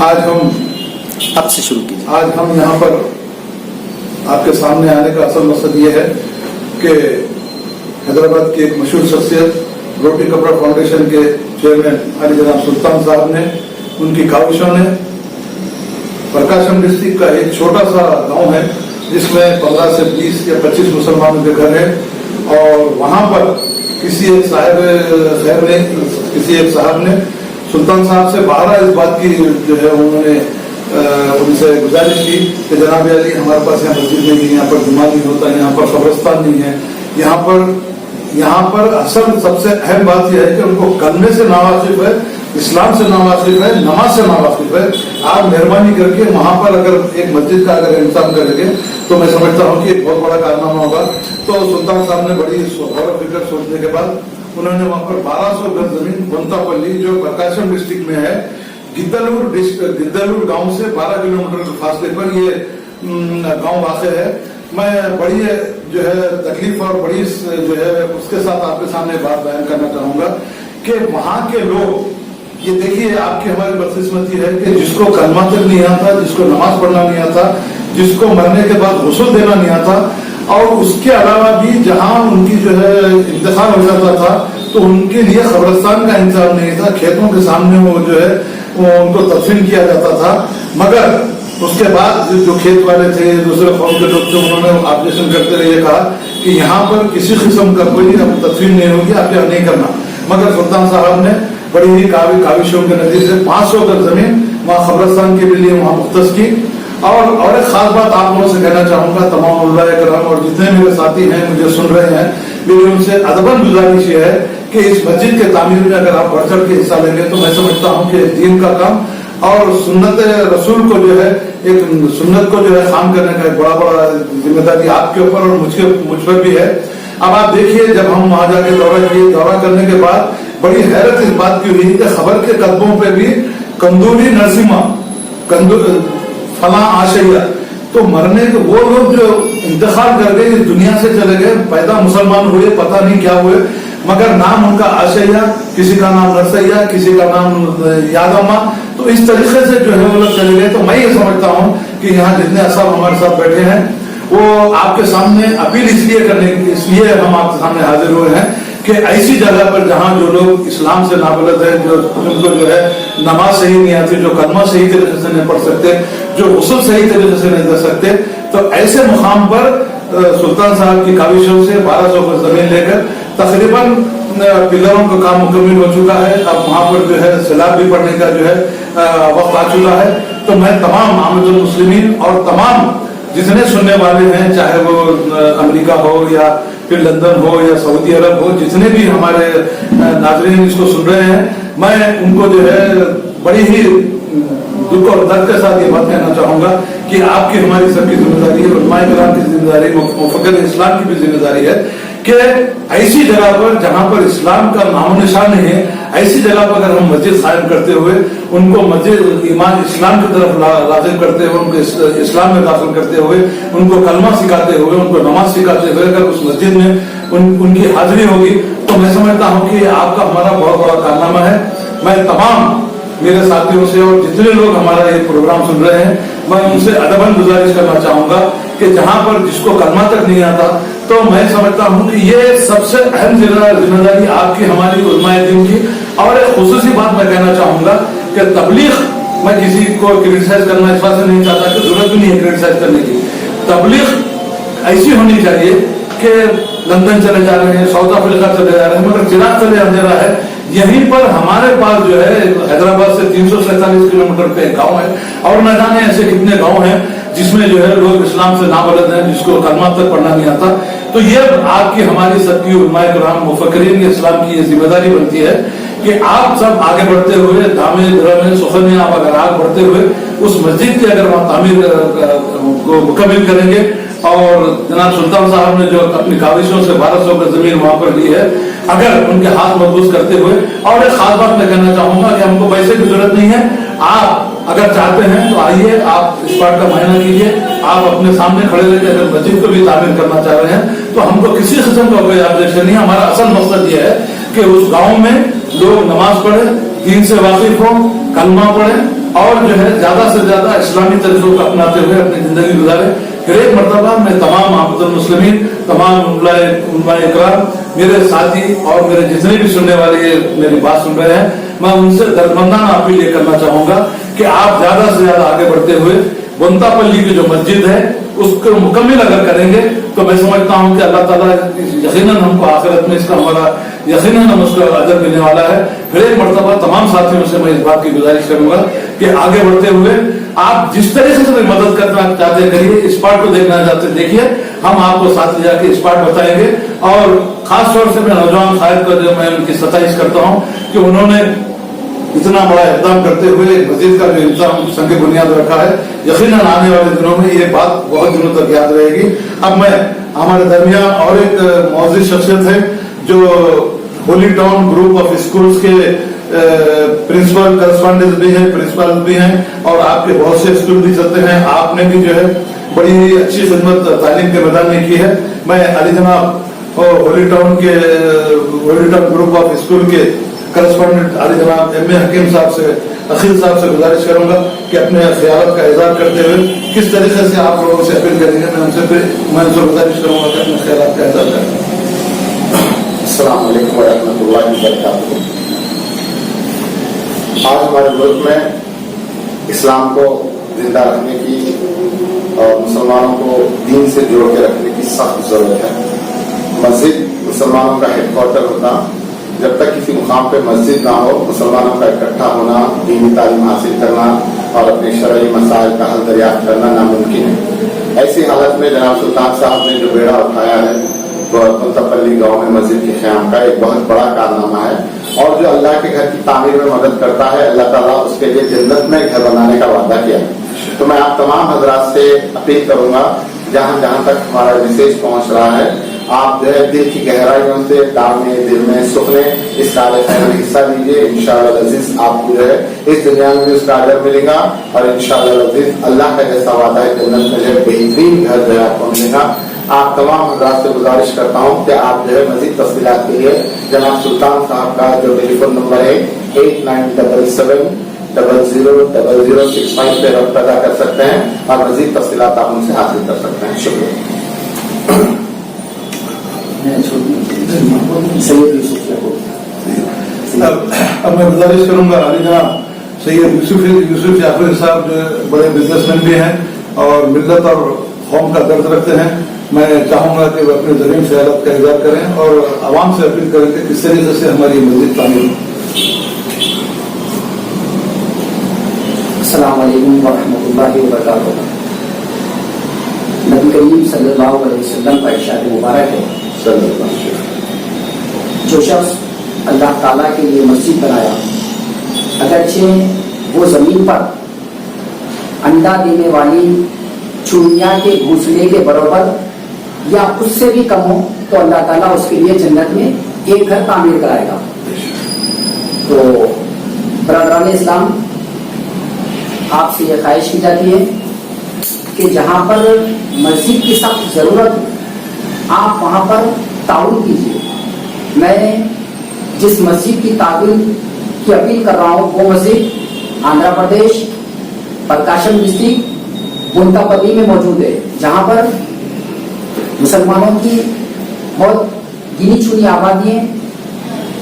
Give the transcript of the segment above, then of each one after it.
آج ہم اب سے شروع کیجیے. آج ہم یہاں پر آپ کے سامنے آنے کا اصل مقصد یہ ہے کہ حیدرآباد کی ایک مشہور شخصیت روٹی کپڑا فاؤنڈیشن کے چیئرمین علی جناب سلطان صاحب نے ان کی کاوشوں نے پرکاشم ڈسٹرکٹ کا ایک چھوٹا سا گاؤں ہے جس میں 15 سے 20 یا 25 مسلمانوں کے گھر ہیں، اور وہاں پر کسی ایک صاحب نے سلطان صاحب سے بارہ اس بات کی جو ہے انہوں نے ان سے گزارش کی کہ جناب علی ہمارے پاس یہاں مسجد نہیں ہے، یہاں پر جمعہ نہیں ہوتا، یہاں پر قبرستان نہیں ہے، یہاں پر اصل سب سے اہم بات یہ ہے کہ ان کو کلمے سے ناواقف ہے، اسلام سے ناواقف ہے، نماز سے ناواقف ہے. آپ مہربانی کر کے وہاں پر اگر ایک مسجد کا اگر انتظام کریں گے تو میں سمجھتا ہوں کہ ایک بہت بڑا کارنامہ ہوگا. تو سلطان صاحب نے بڑی غور و فکر سوچنے کے بعد انہوں نے وہاں پر 1200 گز زمین بنتا پلی جو پرکاشم ڈسٹرکٹ میں ہے، گدلور گاؤں سے 12 کلومیٹر کے فاصلے پر یہ گاؤں واقع ہے. میں بڑی جو ہے تکلیف اور بڑی جو ہے اس کے ساتھ آپ کے سامنے بات بیان کرنا چاہوں گا کہ وہاں کے لوگ، یہ دیکھیے آپ کی ہماری بدقسمتی ہے کہ جس کو کلمہ تک نہیں آتا، جس کو نماز پڑھنا نہیں آتا، جس کو مرنے کے بعد غسل دینا نہیں آتا، اور اس کے علاوہ بھی جہاں ان کی جو ہے انتقال ہو جاتا تھا تو ان کے لیے قبرستان کا انتظام نہیں تھا، کھیتوں کے سامنے وہ جو ہے ان کو تدفین کیا جاتا تھا. مگر اس کے بعد جو کھیت والے تھے، دوسرے قوم کے لوگ تھے، انہوں نے آبجیکشن کرتے ہوئے یہ کہا کہ یہاں پر کسی قسم کا کوئی تدفین نہیں ہوگی، آپ یہاں نہیں کرنا. مگر سلطان صاحب نے بڑی ہی کاوشوں کے نتیجے سے 500 گز زمین وہاں قبرستان کے لیے وہاں مختص کی. اور ایک خاص بات آپ لوگوں سے کہنا چاہوں گا، تمام علماء کرام اور جتنے میرے ساتھی ہیں مجھے سن رہے ہیں، میری ان سے ادباً گزارش یہ ہے کہ اس مسجد کے تعمیر میں اگر آپ بڑھ چڑھ کے حصہ لیں گے تو میں سمجھتا ہوں کہ دین کا کام اور سنت رسول کو جو ہے ایک سنت کو جو ہے خام کرنے کا ایک بڑا ذمہ داری آپ کے اوپر اور مجھ پر بھی ہے. اب آپ دیکھیے جب ہم وہاں جا کے دورہ کرنے کے بعد بڑی حیرت اس بات کی ہوئی کہ خبر کے قدموں پہ بھی کندوری نرسمہ فلاں آشیہ، تو مرنے کے وہ لوگ جو انتقال کر گئے اس دنیا سے چلے گئے، پیدا مسلمان ہوئے پتہ نہیں کیا ہوئے، مگر نام ان کا آشیہ، کسی کا نام نرسیہ، کسی کا نام یادما، تو اس طریقے سے جو ہے وہ لوگ چلے گئے. تو میں یہ سمجھتا ہوں کہ یہاں جتنے اصحاب ہمارے ساتھ بیٹھے ہیں وہ آپ کے سامنے اپیل اس لیے ہم آپ کے سامنے حاضر ہوئے ہیں کہ ایسی جگہ پر جہاں جو لوگ اسلام سے نابلد ہیں، جن کو جو ہے نماز صحیح نہیں آتی، جو کلمہ صحیح طریقے سے نہیں پڑھ سکتے، جو غسل صحیح طریقے سے نہیں کر سکتے، تو ایسے مقام پر سلطان صاحب کی کاوشوں سے 1200 گز زمین لے کر تقریباً پلروں کا کام مکمل ہو چکا ہے. اب وہاں پر جو ہے سیلاب بھی پڑنے کا جو ہے وقت آ چکا ہے. تو میں تمام عامة المسلمین اور تمام جتنے سننے والے ہیں، چاہے وہ امریکہ ہو یا پھر لندن ہو یا سعودی عرب ہو، جتنے بھی ہمارے ناظرین اس کو سن رہے ہیں، میں ان کو جو ہے بڑی ہی دکھ اور درد کے ساتھ یہ بات کہنا چاہوں گا کہ آپ کی ہماری سب کی ذمہ داری ہے، علماء کرام کی ذمہ داری، مفکر اسلام کی بھی ذمہ داری ہے کہ ایسی جگہ پر جہاں پر اسلام کا نام و نشان نہیں ہے، ایسی جگہ پر اگر ہم مسجد قائم کرتے ہوئے ان کو مسجد ایمان اسلام کی طرف لازم کرتے ہوئے، ان کو اسلام میں داخل کرتے ہوئے، ان کو کلمہ سکھاتے ہوئے، ان کو نماز سکھاتے ہوئے اگر اس مسجد میں ان کی حاضری ہوگی تو میں سمجھتا ہوں کہ آپ کا ہمارا بہت بڑا کارنامہ ہے. میں تمام میرے ساتھیوں سے اور جتنے لوگ ہمارا یہ پروگرام سن رہے ہیں، میں ان سے ادباً گزارش کرنا چاہوں گا کہ جہاں پر جس کو کلمہ تک نہیں آتا، تو میں سمجھتا ہوں کہ یہ سب سے اہم ذمہ داری آپ کی، ہماری علماء دین کی. اور ایک خصوصی بات میں کہنا چاہوں گا کہ تبلیغ، میں کسی کو کرٹیسائز کرنا اس بات سے نہیں چاہتا کہ ضرورت بھی نہیں ہے کرٹیسائز کرنے کی. تبلیغ ایسی ہونی چاہیے کہ لندن چلے جا رہے ہیں، ساؤتھ افریقہ چلے جا رہے ہیں، مگر چراغ چلے اندھیرا ہے. یہیں پر ہمارے پاس جو ہے حیدرآباد سے 347 کلومیٹر پہ ایک گاؤں ہے، اور نہ جانے ایسے کتنے گاؤں ہیں جس میں جو ہے لوگ اسلام سے نابلد ہیں، جس کو کلمہ تک پڑھنا نہیں آتا. تو یہ آپ کی ہماری سب کی علماء کرام مفکرین اسلام کی یہ ذمہ داری بنتی ہے کہ آپ سب آگے بڑھتے ہوئے دھامے دھرمے سخن آپ اگر آگے بڑھتے ہوئے اس مسجد کی اگر وہاں تعمیر کو مکمل کریں گے. اور جناب سلطان صاحب نے جو اپنی کاوشوں سے 1200 گز زمین وہاں پر لی ہے، اگر ان کے ہاتھ مضبوط کرتے ہوئے. اور ایک خاص بات میں کہنا چاہوں گا کہ ہم کو پیسے کی ضرورت نہیں ہے. آپ اگر چاہتے ہیں تو آئیے، آپ اس بات کا معائنہ کیجیے. آپ اپنے سامنے کھڑے رہ کے اگر مسجد کو بھی تعمیر کرنا چاہ رہے ہیں تو ہم کو کسی قسم کا کوئی آبجیکشن نہیں. ہمارا اصل مقصد یہ ہے کہ اس گاؤں میں لوگ نماز پڑھیں، دین سے واقف ہوں، کلمہ پڑھیں، اور جو ہے زیادہ سے زیادہ اسلامی طریقوں کو اپناتے ہوئے اپنی زندگی گزارے. پھر ایک مرتبہ میں تمام محمد المسلمین، تمام علماء اکرام، میرے ساتھی اور میرے جتنے بھی سننے والے میری بات سن رہے ہیں، میں ان سے دردمندانہ اپیل یہ کرنا چاہوں گا کہ آپ زیادہ سے زیادہ آگے بڑھتے ہوئے بنتا پلی کی جو مسجد ہے اس کو مکمل اگر کریں گے تو میں سمجھتا ہوں کہ اللہ تعالیٰ یقیناً ہم کو آخرت میں اس کا ہمارا یقیناً ہم اس کا اجر ملنے والا ہے. پھر ایک مرتبہ تمام ساتھیوں سے میں اس بات کی گزارش کروں گا کہ آگے بڑھتے ہوئے آپ جس طریقے سے مدد کرنا چاہتے کریے، اس پارٹ کو دیکھنا چاہتے دیکھیے، ہم آپ کو ساتھ لے جا کے اس پارٹ بتائیں گے. اور خاص طور سے میں نوجوان قائد کو جو میں ان کی ستائش کرتا ہوں کہ انہوں نے اتنا بڑا اقدام کرتے ہوئے مسجد کا جو انتظام سنگ بنیاد رکھا ہے. یقیناً آنے والے دنوں میں یہ بات بہت دنوں تک یاد رہے گی. اب میں ہمارے درمیان اور ایک معزز شخصیت ہے جو Holy Town Group of Schools کے پرنسپل کرسپونڈنٹ بھی ہیں، پرنسپل بھی ہیں، اور آپ کے بہت سے اسکول بھی چلتے ہیں. آپ نے بھی جو ہے بڑی اچھی خدمت تعلیم کے میدان میں کی ہے. میں علی جناب Holy Town Group of School کے کرسپونڈنٹ علی جناب ایم اے حکیم صاحب سے، اخیل صاحب سے گزارش کروں گا کہ اپنے خیالات کا اظہار کرتے ہوئے کس طریقے سے آپ لوگوں سے اپیل کریں گے. میں ان سے گزارش کروں گا کہ اپنے خیالات کا اظہار کریں. السلام علیکم ورحمۃ اللہ وبرکاتہ. آج ہمارے ملک میں اسلام کو زندہ رکھنے کی اور مسلمانوں کو دین سے جوڑ کے رکھنے کی سخت ضرورت ہے. مسجد مسلمانوں کا ہیڈ کوارٹر ہوتا، جب تک کسی مقام پہ مسجد نہ ہو مسلمانوں کا اکٹھا ہونا، دینی تعلیم حاصل کرنا اور اپنے شرعی مسائل کا حل دریافت کرنا ناممکن ہے. ایسی حالت میں جناب سلطان صاحب نے جو بیڑا اٹھایا ہے بنتا پلی گاؤں میں مسجد کے قیام کا، ایک بہت بڑا کارنامہ ہے. اور جو اللہ کے گھر کی تعمیر میں مدد کرتا ہے، اللہ تعالیٰ اس کے لیے جنت میں گھر بنانے کا وعدہ کیا ہے. تو میں آپ تمام حضرات سے اپیل کروں گا، جہاں جہاں تک ہمارا میسیج پہنچ رہا ہے، آپ جو ہے دل کی گہرائیوں سے دامنے دل میں سکھنے اس کار خیر میں حصہ لیجیے. انشاءاللہ العزیز آپ کو جو ہے اس دنیا میں بھی اس کا اجر ملے گا، اور انشاءاللہ العزیز اللہ کا جیسا وعدہ ہے جنت میں جو ہے بہترین گھر جو ہے آپ کو ملے گا. آپ تمام حضرات سے گزارش کرتا ہوں کہ آپ جو ہے مزید تفصیلات کے لیے جناب سلطان صاحب کا جو ٹیلی فون نمبر ہے 8977 000065 پہ رابطہ ادا کر سکتے ہیں، اور مزید تفصیلات آپ ان سے حاصل کر سکتے ہیں. شکریہ. اب میں گزارش کروں گا علی جناب سید یوسف جعفری صاحب جو بڑے بزنس مین بھی ہیں اور ملت اور قوم کا درد رکھتے ہیں. میں چاہوں گا کہ وہ اپنے زمین خیالات کا اظہار کریں اور عوام سے اپیل کریں کہ کس طریقے سے ہماری مسجد تعمیر ہو. السلام علیکم ورحمۃ اللہ وبرکاتہ. نبی کریم صلی اللہ علیہ وسلم کا ارشاد مبارک ہے، جو شخص اللہ تعالیٰ کے لیے مسجد بنایا، اگرچہ وہ زمین پر انڈا دینے والی چڑیا کے گھونسلے کے برابر یا اس سے بھی کم ہو، تو اللہ تعالیٰ اس کے لیے جنت میں ایک گھر تعمیر کرائے گا. تو برادران اسلام، آپ سے یہ خواہش کی جاتی ہے کہ جہاں پر مسجد کی سخت ضرورت ہو آپ وہاں پر تعاون کیجیے. میں جس مسجد کی تعمیر کی اپیل کر رہا ہوں وہ مسجد آندھرا پردیش پرکاشم ڈسٹرکٹ بنتا پلی میں موجود ہے، جہاں پر مسلمانوں کی بہت گنی چنی آبادی ہے.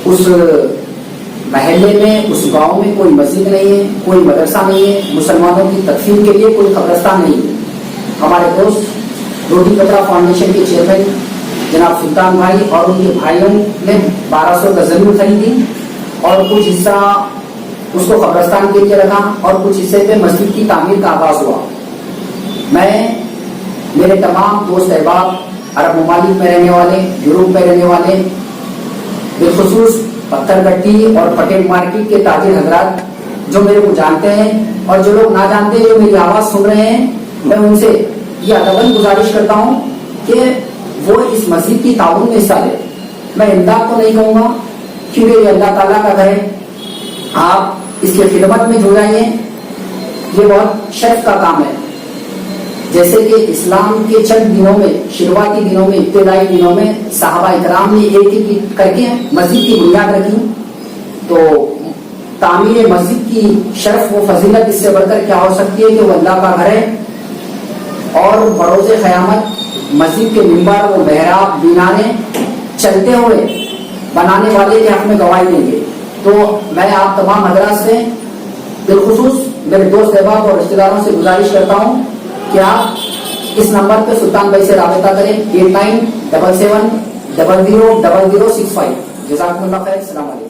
اس محلے میں، اس گاؤں میں کوئی مسجد نہیں ہے، کوئی مدرسہ نہیں ہے، مسلمانوں کی تدفین کے لیے کوئی قبرستان نہیں ہے. ہمارے دوست روٹی کپڑا فاؤنڈیشن کے چیئرمین جناب سلطان بھائی اور ان کے بھائیوں نے 1200 کا زمین خریدی اور کچھ حصہ اس کو قبرستان کے لیے رکھا اور کچھ حصے پہ مسجد کی تعمیر کا آغاز ہوا. میں میرے تمام دوست احباب، عرب ممالک میں رہنے والے، یورپ میں رہنے والے، بالخصوص پتھر گٹی اور پٹیل مارکیٹ کے تاجر حضرات جو میرے کو جانتے ہیں اور جو لوگ نہ جانتے جو میری آواز سن رہے ہیں، میں ان سے یہ ادباً گزارش کرتا ہوں کہ وہ اس مسجد کی تعاون میں حصہ لے. میں امداد تو نہیں کہوں گا کیونکہ یہ اللہ تعالیٰ کا گھر ہے، آپ اس کی خدمت میں جڑ جائیے. یہ بہت شرف کا کام ہے. جیسے کہ اسلام کے چند دنوں میں، شروعاتی دنوں میں، ابتدائی دنوں میں صحابہ اکرام نے ایک ایک کر کے مسجد کی بنیاد رکھی، تو تعمیر مسجد کی شرف و فضیلت اس سے بڑھ کر کیا ہو سکتی ہے کہ وہ اللہ کا گھر ہے، اور بروز قیامت مسجد کے ممبر و محراب میناریں چلتے ہوئے بنانے والے کے حق میں گواہی دیں گے۔ تو میں آپ تمام حضرات سے بالخصوص میرے دوست احباب اور رشتہ داروں سے گزارش کرتا ہوں کہ آپ اس نمبر پہ سلطان بھائی سے رابطہ کریں 8977700065۔ جزاکم اللہ خیر، السلام علیکم۔